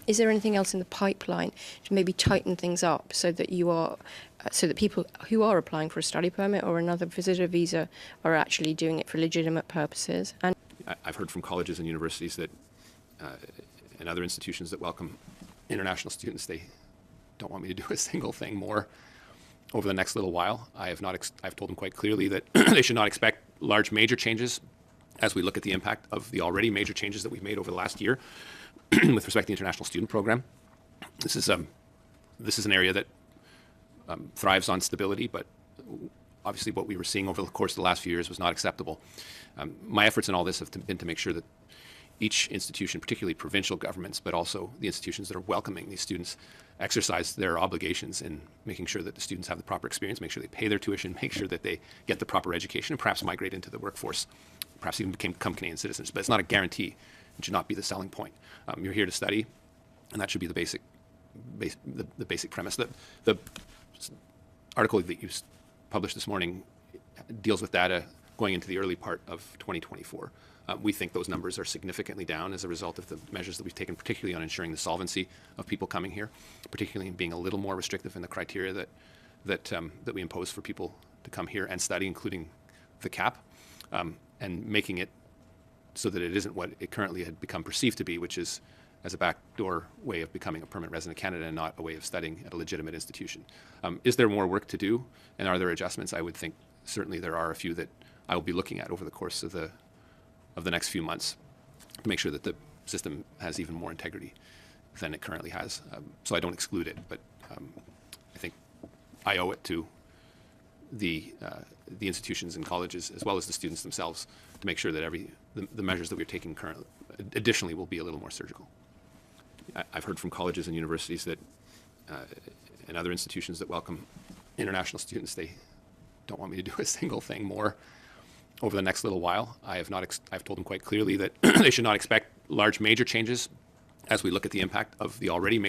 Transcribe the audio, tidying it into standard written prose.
Is there anything else in the pipeline to maybe tighten things up so that people who are applying for a study permit or another visitor visa are actually doing it for legitimate purposes? And I've heard from colleges and universities that and other institutions that welcome international students, they don't want me to do a single thing more over the next little while. I've told them quite clearly that they should not expect large major changes as we look at the impact of the already major changes that we've made over the last year with respect to the international student program. This is an area that thrives on stability, but obviously what we were seeing over the course of the last few years was not acceptable. My efforts in all this have been to make sure that each institution, particularly provincial governments, but also the institutions that are welcoming these students, exercise their obligations in making sure that the students have the proper experience, make sure they pay their tuition, make sure that they get the proper education, and perhaps migrate into the workforce, perhaps even become Canadian citizens. But it's not a guarantee. It should not be the selling point. You're here to study, and that should be the basic premise. The article that you published this morning deals with data going into the early part of 2024. We think those numbers are significantly down as a result of the measures that we've taken, particularly on ensuring the solvency of people coming here, particularly in being a little more restrictive in the criteria that we impose for people to come here and study, including the cap, and making it so that it isn't what it currently had become perceived to be, which is as a backdoor way of becoming a permanent resident of Canada and not a way of studying at a legitimate institution. Is there more work to do, and are there adjustments? I would think certainly there are a few that I will be looking at over the course of the next few months to make sure that the system has even more integrity than it currently has. So I don't exclude it, but I think I owe it to the institutions and colleges, as well as the students themselves, to make sure that the measures that we're taking currently, additionally, will be a little more surgical. I've heard from colleges and universities that and other institutions that welcome international students, they don't want me to do a single thing more over the next little while. I've told them quite clearly that they should not expect large major changes as we look at the impact of the already major